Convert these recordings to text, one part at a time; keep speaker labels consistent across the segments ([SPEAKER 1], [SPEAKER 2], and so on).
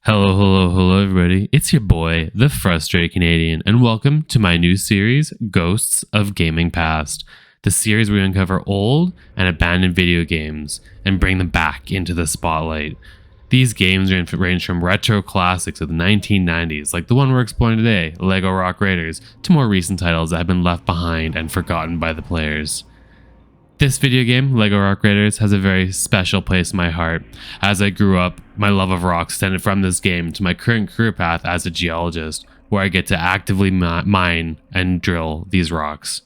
[SPEAKER 1] Hello, everybody. It's your boy, the Frustrated Canadian, and welcome to my new series, Ghosts of Gaming Past. The series where we uncover old and abandoned video games and bring them back into the spotlight. These games range from retro classics of the 1990s, like the one we're exploring today, LEGO Rock Raiders, to more recent titles that have been left behind and forgotten by the players. This video game, LEGO Rock Raiders, has a very special place in my heart. As I grew up, my love of rocks extended from this game to my current career path as a geologist, where I get to actively mine and drill these rocks.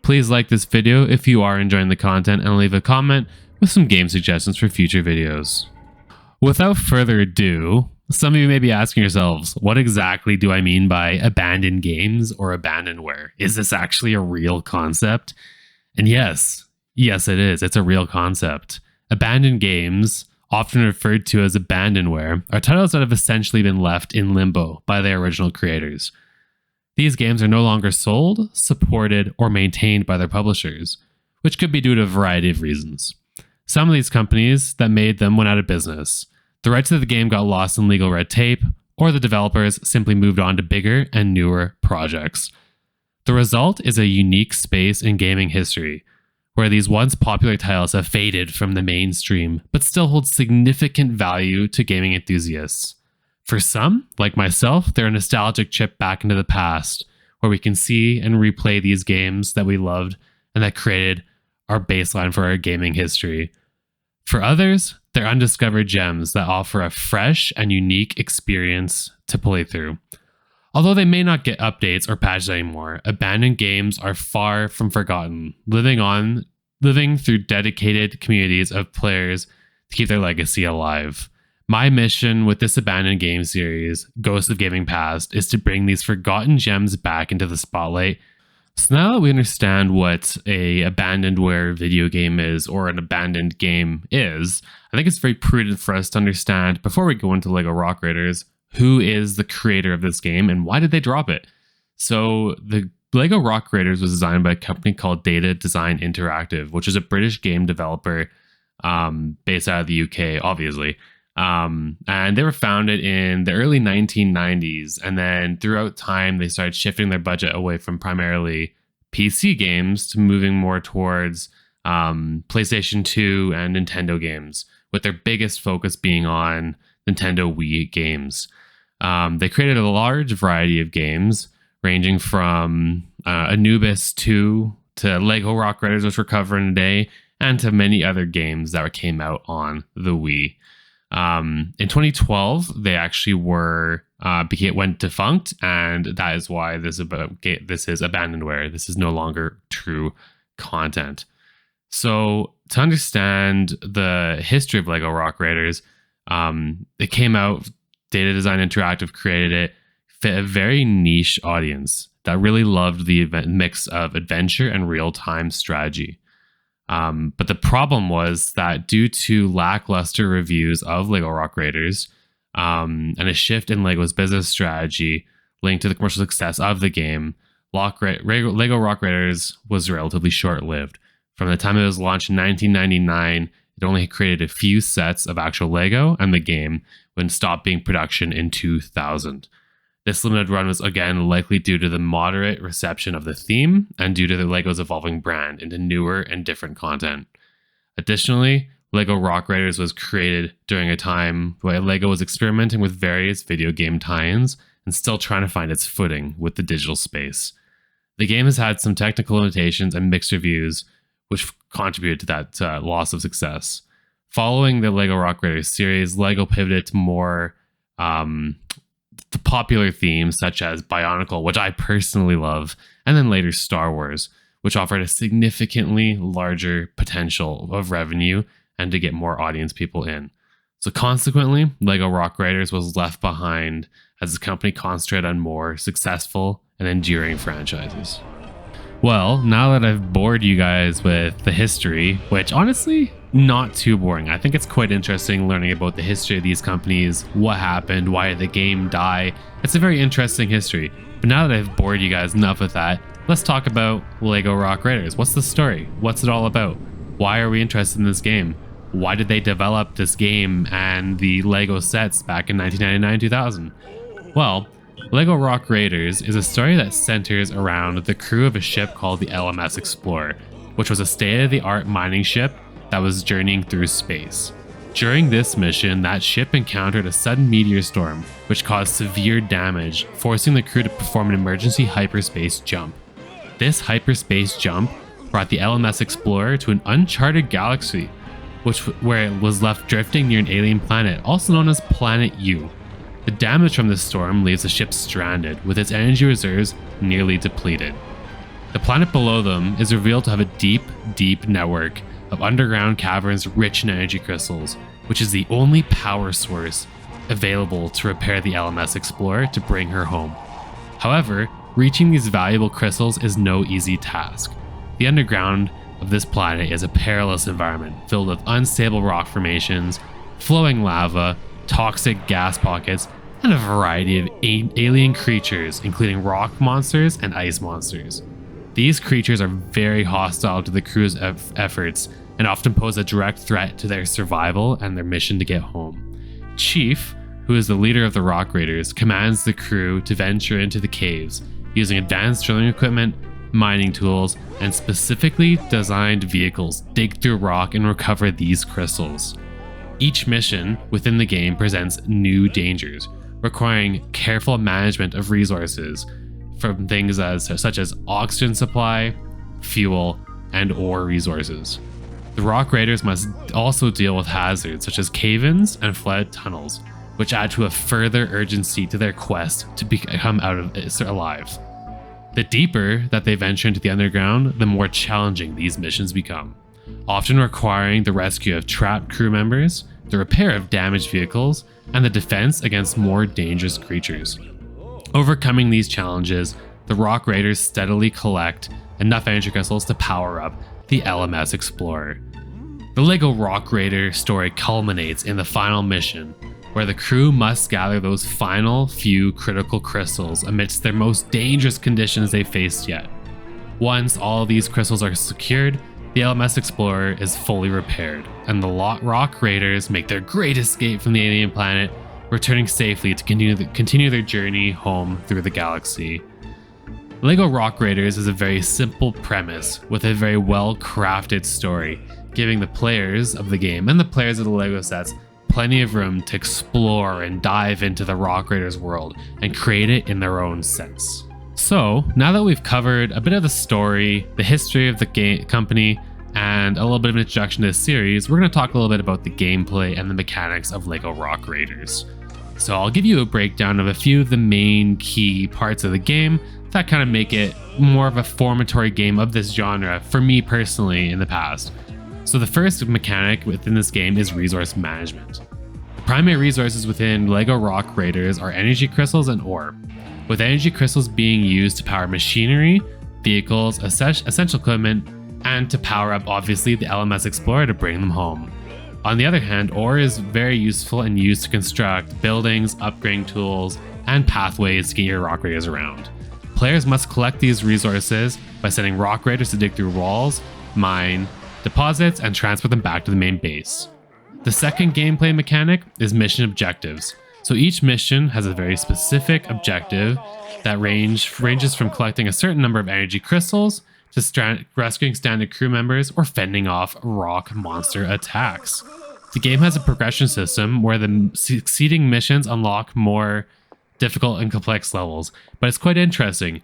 [SPEAKER 1] Please like this video if you are enjoying the content and leave a comment with some game suggestions for future videos. Without further ado, some of you may be asking yourselves, what exactly do I mean by abandoned games or abandonware? Is this actually a real concept? And yes, it is. It's a real concept. Abandoned games, often referred to as abandonware, are titles that have essentially been left in limbo by their original creators. These games are no longer sold, supported, or maintained by their publishers, which could be due to a variety of reasons. Some of these companies that made them went out of business. The rights to the game got lost in legal red tape, or the developers simply moved on to bigger and newer projects. The result is a unique space in gaming history, where these once popular titles have faded from the mainstream, but still hold significant value to gaming enthusiasts. For some, like myself, they're a nostalgic trip back into the past, where we can see and replay these games that we loved and that created our baseline for our gaming history. For others, they're undiscovered gems that offer a fresh and unique experience to play through. Although they may not get updates or patches anymore, abandoned games are far from forgotten, living through dedicated communities of players to keep their legacy alive. My mission with this abandoned game series, Ghosts of Gaming Past, is to bring these forgotten gems back into the spotlight. So now that we understand what a abandonware video game is, or an abandoned game is, I think it's very prudent for us to understand, before we go into LEGO Rock Raiders, who is the creator of this game and why did they drop it? So the LEGO Rock Raiders was designed by a company called Data Design Interactive, which is a British game developer based out of the UK, obviously. And they were founded in the early 1990s. And then throughout time, they started shifting their budget away from primarily PC games to moving more towards PlayStation 2 and Nintendo games, with their biggest focus being on Nintendo Wii games. They created a large variety of games, ranging from Anubis 2 to LEGO Rock Raiders, which we're covering today, and to many other games that came out on the Wii. In 2012, they actually went defunct, and that is why this is abandonware. This is no longer true content. So to understand the history of LEGO Rock Raiders, it came out, Data Design Interactive created it, fit a very niche audience that really loved the mix of adventure and real-time strategy. But the problem was that due to lackluster reviews of LEGO Rock Raiders and a shift in LEGO's business strategy linked to the commercial success of the game, LEGO Rock Raiders was relatively short-lived. From the time it was launched in 1999, it only created a few sets of actual LEGO and the game when it stopped being production in 2000. This limited run was again likely due to the moderate reception of the theme and due to the LEGO's evolving brand into newer and different content. Additionally, LEGO Rock Raiders was created during a time where LEGO was experimenting with various video game tie-ins and still trying to find its footing with the digital space. The game has had some technical limitations and mixed reviews, which contributed to that loss of success. Following the LEGO Rock Raiders series, LEGO pivoted to more the popular themes such as Bionicle, which I personally love, and then later Star Wars, which offered a significantly larger potential of revenue and to get more audience people in. So consequently, LEGO Rock Raiders was left behind as the company concentrated on more successful and enduring franchises. Well, now that I've bored you guys with the history, which honestly, not too boring. I think it's quite interesting learning about the history of these companies, what happened, why did the game die. It's a very interesting history. But now that I've bored you guys enough with that, let's talk about LEGO Rock Raiders. What's the story? What's it all about? Why are we interested in this game? Why did they develop this game and the Lego sets back in 1999-2000? Well, Lego Rock Raiders is a story that centers around the crew of a ship called the LMS Explorer, which was a state-of-the-art mining ship that was journeying through space. During this mission, that ship encountered a sudden meteor storm, which caused severe damage, forcing the crew to perform an emergency hyperspace jump. This hyperspace jump brought the LMS Explorer to an uncharted galaxy, where it was left drifting near an alien planet, also known as Planet U. The damage from this storm leaves the ship stranded, with its energy reserves nearly depleted. The planet below them is revealed to have a deep, deep network of underground caverns rich in energy crystals, which is the only power source available to repair the LMS Explorer to bring her home. However, reaching these valuable crystals is no easy task. The underground of this planet is a perilous environment filled with unstable rock formations, flowing lava, toxic gas pockets, and a variety of alien creatures, including rock monsters and ice monsters. These creatures are very hostile to the crew's efforts and often pose a direct threat to their survival and their mission to get home. Chief, who is the leader of the Rock Raiders, commands the crew to venture into the caves using advanced drilling equipment, mining tools, and specifically designed vehicles dig through rock and recover these crystals. Each mission within the game presents new dangers, requiring careful management of resources from things such as oxygen supply, fuel, and ore resources. The Rock Raiders must also deal with hazards such as cave-ins and flooded tunnels, which add to a further urgency to their quest to become out of it alive. The deeper that they venture into the underground, the more challenging these missions become, often requiring the rescue of trapped crew members, the repair of damaged vehicles, and the defense against more dangerous creatures. Overcoming these challenges, the Rock Raiders steadily collect enough energy crystals to power up the LMS Explorer. The Lego Rock Raider story culminates in the final mission, where the crew must gather those final few critical crystals amidst their most dangerous conditions they've faced yet. Once all of these crystals are secured, the LMS Explorer is fully repaired, and the Rock Raiders make their great escape from the alien planet, returning safely to continue their journey home through the galaxy. Lego Rock Raiders is a very simple premise with a very well-crafted story, giving the players of the game and the players of the Lego sets plenty of room to explore and dive into the Rock Raiders world and create it in their own sense. So, now that we've covered a bit of the story, the history of the company, and a little bit of an introduction to the series, we're going to talk a little bit about the gameplay and the mechanics of Lego Rock Raiders. So I'll give you a breakdown of a few of the main key parts of the game that kind of make it more of a formatory game of this genre for me personally in the past. So the first mechanic within this game is resource management. The primary resources within Lego Rock Raiders are energy crystals and ore, with energy crystals being used to power machinery, vehicles, essential equipment, and to power up obviously the LMS Explorer to bring them home. On the other hand, ore is very useful and used to construct buildings, upgrading tools, and pathways to get your Rock Raiders around. Players must collect these resources by sending Rock Raiders to dig through walls, mine, deposits, and transport them back to the main base. The second gameplay mechanic is mission objectives. So each mission has a very specific objective that ranges from collecting a certain number of energy crystals to rescuing standard crew members or fending off rock monster attacks. The game has a progression system where the succeeding missions unlock more difficult and complex levels, but it's quite interesting.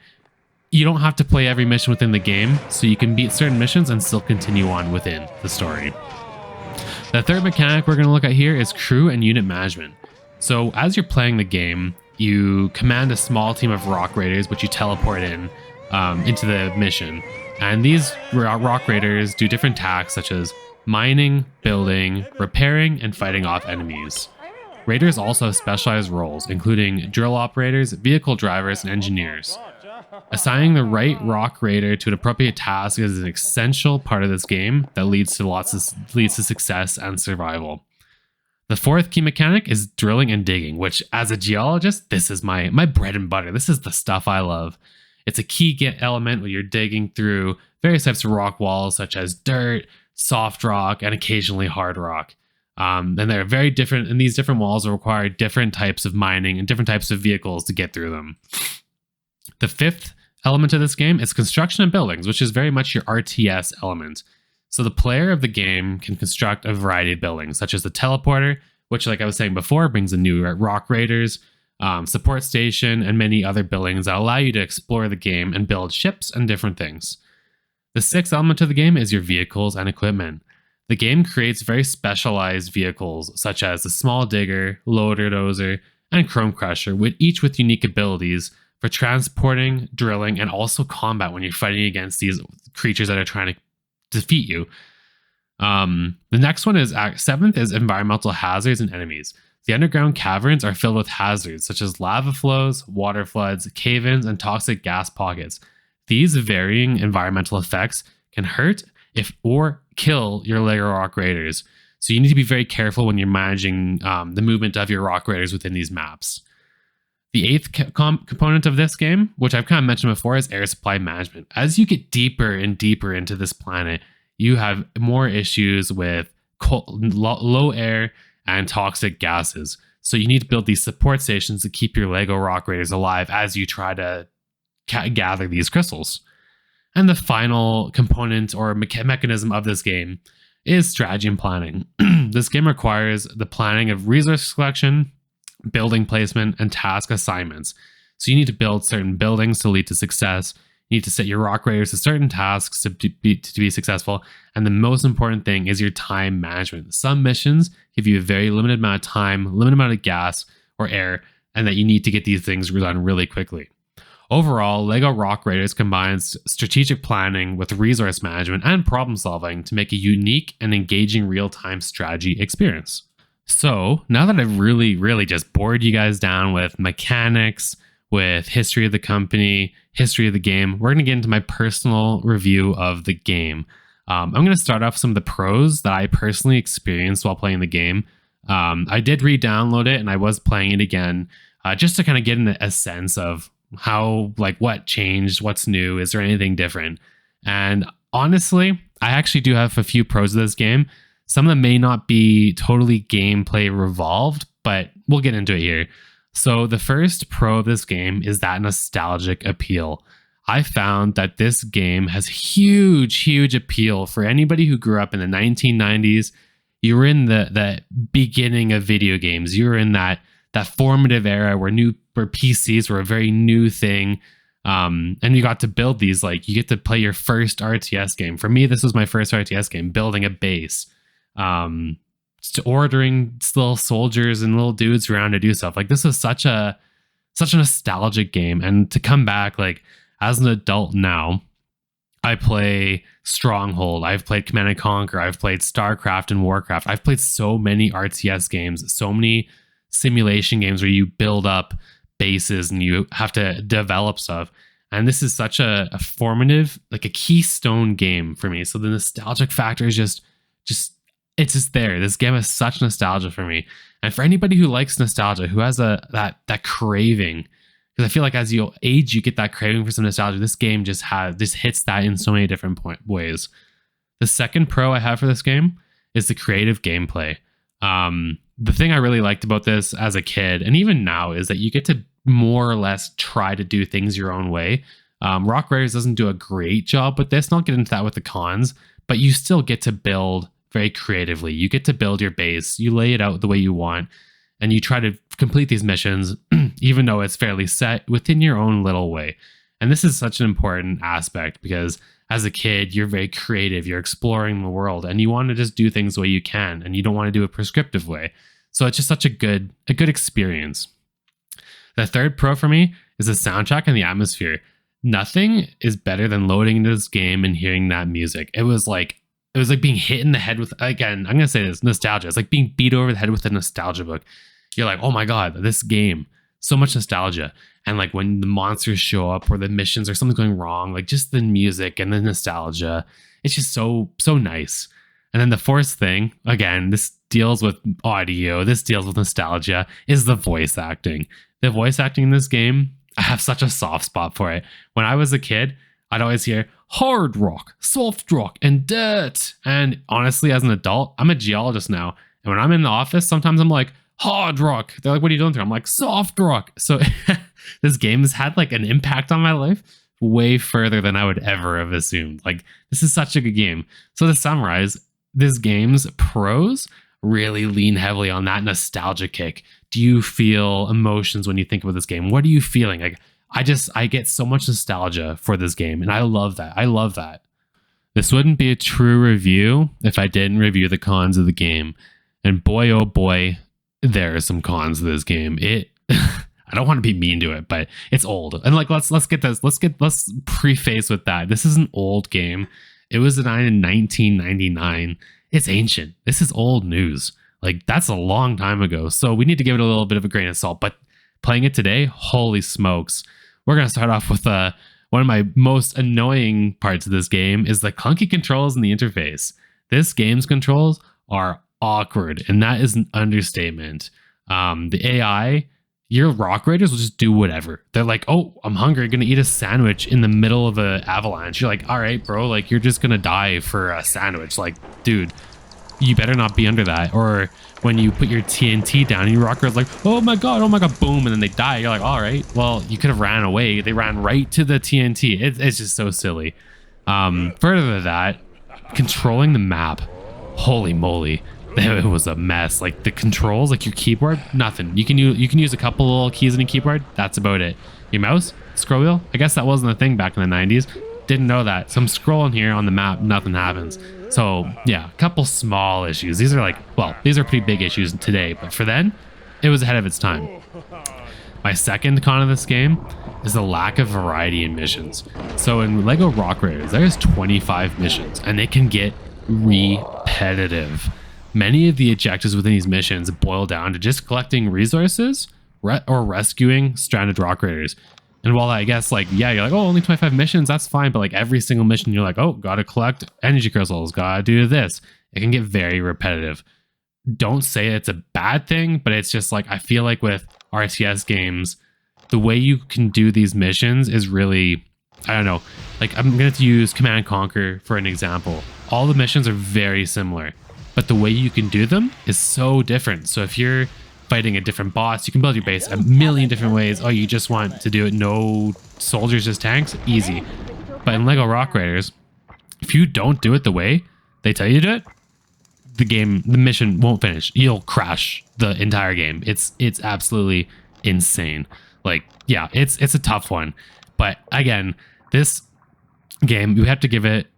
[SPEAKER 1] You don't have to play every mission within the game, so you can beat certain missions and still continue on within the story. The third mechanic we're going to look at here is crew and unit management. So as you're playing the game, you command a small team of Rock Raiders, which you teleport into the mission. And these Rock Raiders do different tasks such as mining, building, repairing, and fighting off enemies. Raiders also have specialized roles, including drill operators, vehicle drivers, and engineers. Assigning the right Rock Raider to an appropriate task is an essential part of this game that leads to success and survival. The fourth key mechanic is drilling and digging, which as a geologist, this is my bread and butter. This is the stuff I love. It's a key element when you're digging through various types of rock walls such as dirt, soft rock, and occasionally hard rock. And they're very different, and these different walls require different types of mining and different types of vehicles to get through them. The fifth element of this game is construction of buildings, which is very much your RTS element. So the player of the game can construct a variety of buildings, such as the teleporter, which, like I was saying before, brings in new rock raiders, support station, and many other buildings that allow you to explore the game and build ships and different things. The sixth element of the game is your vehicles and equipment. The game creates very specialized vehicles, such as the small digger, loader dozer, and chrome crusher, each with unique abilities for transporting, drilling, and also combat when you're fighting against these creatures that are trying to defeat you. The next one is seventh is environmental hazards and enemies. The underground caverns are filled with hazards such as lava flows, water floods, cave-ins, and toxic gas pockets. These varying environmental effects can hurt or kill your Lego rock raiders. So you need to be very careful when you're managing the movement of your rock raiders within these maps. The eighth component of this game, which I've kind of mentioned before, is air supply management. As you get deeper and deeper into this planet, you have more issues with low air and toxic gases. So you need to build these support stations to keep your Lego rock raiders alive as you try to gather these crystals. And the final component or mechanism of this game is strategy and planning. This game requires the planning of resource collection, building placement, and task assignments. So you need to build certain buildings to lead to success. You need to set your rock raiders to certain tasks to be successful. And the most important thing is your time management. Some missions give you a very limited amount of time, limited amount of gas or air, and that you need to get these things done really quickly. Overall, Lego Rock Raiders combines strategic planning with resource management and problem solving to make a unique and engaging real-time strategy experience. So now that I've really just bored you guys down with mechanics, with history of the company, history of the game, we're going to get into my personal review of the game. I'm going to start off with some of the pros that I personally experienced while playing the game. I did re-download it and I was playing it again just to kind of get a sense of how, like, what changed, what's new, is there anything different? And honestly, I actually do have a few pros of this game. Some of them may not be totally gameplay revolved, but we'll get into it here. So the first pro of this game is that nostalgic appeal. I found that this game has huge appeal for anybody who grew up in the 1990s. You were in the beginning of video games. You were in that formative era where PCs were a very new thing. And you got to build these, like, you get to play your first RTS game. For me, this was my first RTS game, building a base. Ordering little soldiers and little dudes around to do stuff. Like, this was such a nostalgic game. And to come back, like, as an adult now, I play Stronghold, I've played Command & Conquer, I've played StarCraft and Warcraft. I've played so many RTS games, so many simulation games where you build up bases and you have to develop stuff. And this is such a formative, like a keystone game for me. So the nostalgic factor is just it's just there. This game has such nostalgia for me. And for anybody who likes nostalgia, who has that craving, because I feel like as you age, you get that craving for some nostalgia. This game just hits that in so many different ways. The second pro I have for this game is the creative gameplay. The thing I really liked about this as a kid, and even now, is that you get to more or less try to do things your own way. Rock Raiders doesn't do a great job with this, and I'll get into that with the cons, but you still get to build very creatively. You get to build your base, you lay it out the way you want, and you try to complete these missions, even though it's fairly set within your own little way. And this is such an important aspect because as a kid, you're very creative, you're exploring the world, and you want to just do things the way you can, and you don't want to do a prescriptive way. So it's just such a good experience. The third pro for me is the soundtrack and the atmosphere. Nothing is better than loading into this game and hearing that music. It was like being hit in the head with, again, I'm going to say this, nostalgia. It's like being beat over the head with a nostalgia book. You're like, oh my God, this game, so much nostalgia. And like when the monsters show up or the missions or something's going wrong, like just the music and the nostalgia, it's just so nice. And then the fourth thing, again, this deals with audio, this deals with nostalgia, is the voice acting. The voice acting in this game, I have such a soft spot for it. When I was a kid, I'd always hear hard rock, soft rock, and dirt. And honestly, as an adult, I'm a geologist now. And when I'm in the office, sometimes I'm like, hard rock. They're like, what are you doing there? I'm like, soft rock. So this game has had like an impact on my life way further than I would ever have assumed. Like, this is such a good game. So to summarize, this game's pros really lean heavily on that nostalgia kick. Do you feel emotions when you think about this game? What are you feeling? Like, I get so much nostalgia for this game, and I love that. I love that. This wouldn't be a true review if I didn't review the cons of the game. And boy, oh boy, there are some cons to this game. I don't want to be mean to it, but it's old. And like, let's preface with that. This is an old game. It was designed in 1999. It's ancient. This is old news. Like, that's a long time ago. So we need to give it a little bit of a grain of salt. But playing it today, holy smokes. We're going to start off with one of my most annoying parts of this game is the clunky controls in the interface. This game's controls are awkward, and that is an understatement. The AI, your rock raiders will just do whatever. They're like, oh, I'm hungry, gonna eat a sandwich in the middle of an avalanche. You're like, all right, bro, like, you're just gonna die for a sandwich. Like, dude, you better not be under that. Or when you put your TNT down and your rock raiders like, oh my god, boom, and then they die. You're like, all right, well, you could have ran away. They ran right to the TNT. It's just so silly. Further than that, controlling the map, holy moly. It was a mess. Like, the controls, like your keyboard, nothing. You can use a couple little keys on your keyboard. That's about it. Your mouse, scroll wheel. I guess that wasn't a thing back in the 90s. Didn't know that. So I'm scrolling here on the map, nothing happens. So yeah, a couple small issues. These are these are pretty big issues today, but for then, it was ahead of its time. My second con of this game is the lack of variety in missions. So in Lego Rock Raiders, there's 25 missions, and they can get repetitive. Many of the objectives within these missions boil down to just collecting resources or rescuing stranded rock raiders. And while I guess, like, yeah, you're like, oh, only 25 missions, that's fine. But like every single mission, you're like, oh, gotta collect energy crystals, gotta do this. It can get very repetitive. Don't say it's a bad thing, but it's just like, I feel like with RTS games, the way you can do these missions is really, I don't know. Like, I'm going to use Command & Conquer for an example. All the missions are very similar, but the way you can do them is so different. So if you're fighting a different boss, you can build your base a million different ways. Oh, you just want to do it, no soldiers, just tanks? Easy. But in Lego Rock Raiders, if you don't do it the way they tell you to do it, the mission won't finish. You'll crash the entire game. It's absolutely insane. Like, yeah, it's a tough one. But again, this game, you have to give it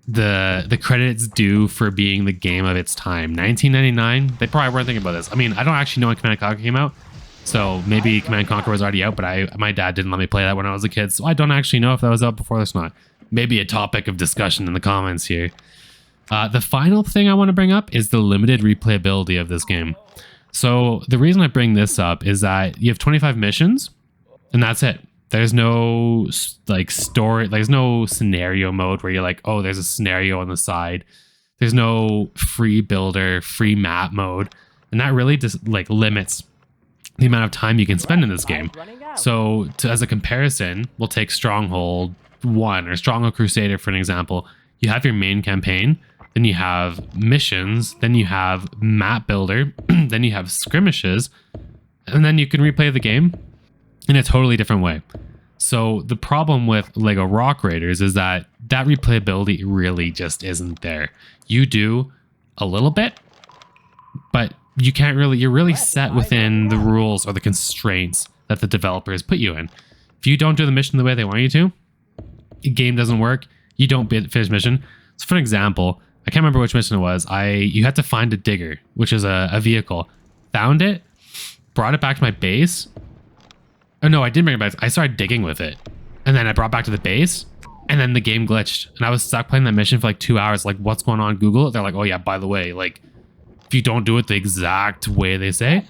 [SPEAKER 1] the credit it's due for being the game of its time. 1999, they probably weren't thinking about this. I mean, I don't actually know when Command & Conquer came out, so maybe Command & Conquer was already out, but my dad didn't let me play that when I was a kid, so I don't actually know if that was out before this or not. Maybe a topic of discussion in the comments here. The final thing I want to bring up is the limited replayability of this game. So the reason I bring this up is that you have 25 missions, and that's it. There's no like story, there's no scenario mode where you're like, oh, there's a scenario on the side. There's no free builder, free map mode. And that really just like limits the amount of time you can spend in this game. So as a comparison, we'll take Stronghold 1 or Stronghold Crusader for an example. You have your main campaign, then you have missions, then you have map builder, then you have skirmishes, and then you can replay the game in a totally different way. So the problem with Lego Rock Raiders is that replayability really just isn't there. You do a little bit, but you can't really, you're really set within the rules or the constraints that the developers put you in. If you don't do the mission the way they want you to, the game doesn't work, you don't finish mission. So for example, I can't remember which mission it was. You had to find a digger, which is a vehicle. Found it, brought it back to my base. Oh no, I didn't bring it back. I started digging with it. And then I brought it back to the base, and then the game glitched. And I was stuck playing that mission for like 2 hours. Like, what's going on? Google it. They're like, oh yeah, by the way, like, if you don't do it the exact way they say,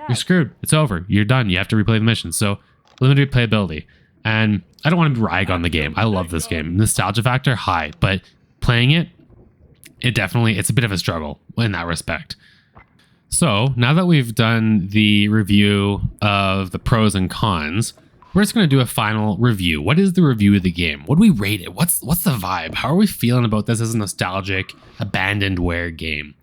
[SPEAKER 1] you're screwed. It's over. You're done. You have to replay the mission. So limited playability. And I don't want to rag on the game. I love this game. Nostalgia factor, high. But playing it, it's a bit of a struggle in that respect. So now that we've done the review of the pros and cons, we're just going to do a final review. What is the review of the game? What do we rate it? What's the vibe? How are we feeling about this as a nostalgic, abandonedware game?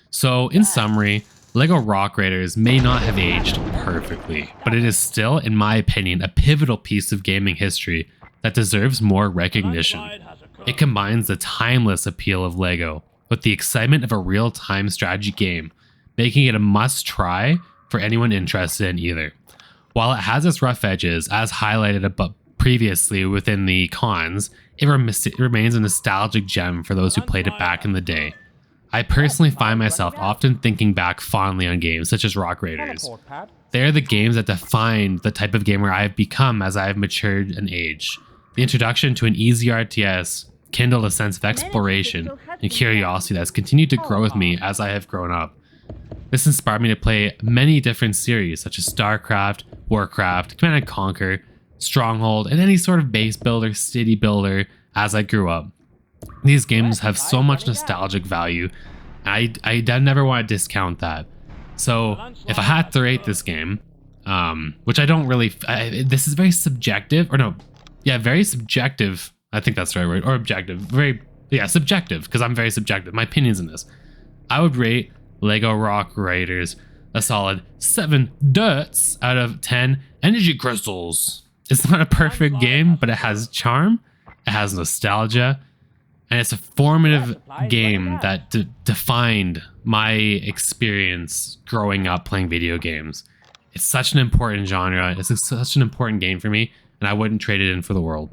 [SPEAKER 1] So in summary, LEGO Rock Raiders may not have aged perfectly, but it is still, in my opinion, a pivotal piece of gaming history that deserves more recognition. It combines the timeless appeal of LEGO with the excitement of a real-time strategy game, making it a must-try for anyone interested in either. While it has its rough edges, as highlighted above previously within the cons, it remains a nostalgic gem for those who played it back in the day. I personally find myself often thinking back fondly on games such as Rock Raiders. They are the games that define the type of gamer I have become as I have matured and aged. The introduction to an easy RTS kindled a sense of exploration and curiosity that has continued to grow with me as I have grown up. This inspired me to play many different series such as StarCraft, Warcraft, Command & Conquer, Stronghold, and any sort of base builder, city builder as I grew up. These games have so much nostalgic value, and I never want to discount that. So if I had to rate this game, which I don't really, this is very subjective, very subjective. I think that's the right word, or objective. Subjective, because I'm very subjective. My opinions in this. I would rate LEGO Rock Raiders a solid 7 dirts out of 10 energy crystals. It's not a perfect game, but it has charm, it has nostalgia, and it's a formative game that defined my experience growing up playing video games. It's such an important genre, it's such an important game for me, and I wouldn't trade it in for the world.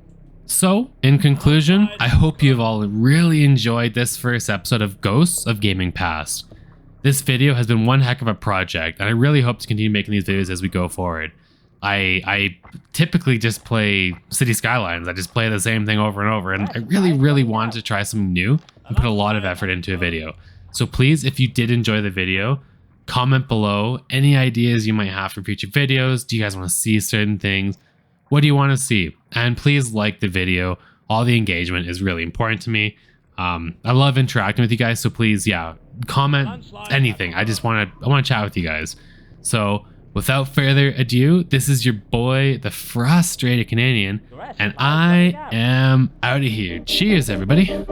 [SPEAKER 1] So, in conclusion, I hope you've all really enjoyed this first episode of Ghosts of Gaming Past. This video has been one heck of a project, and I really hope to continue making these videos as we go forward. I typically just play City Skylines. I just play the same thing over and over, and I really wanted to try something new and put a lot of effort into a video. So please, if you did enjoy the video, comment below any ideas you might have for future videos. Do you guys want to see certain things? What do you want to see? And please like the video. All the engagement is really important to me. I love interacting with you guys, so please, comment anything. I want to chat with you guys. So without further ado, this is your boy, the Frustrated Canadian, and I am out of here. Cheers, everybody.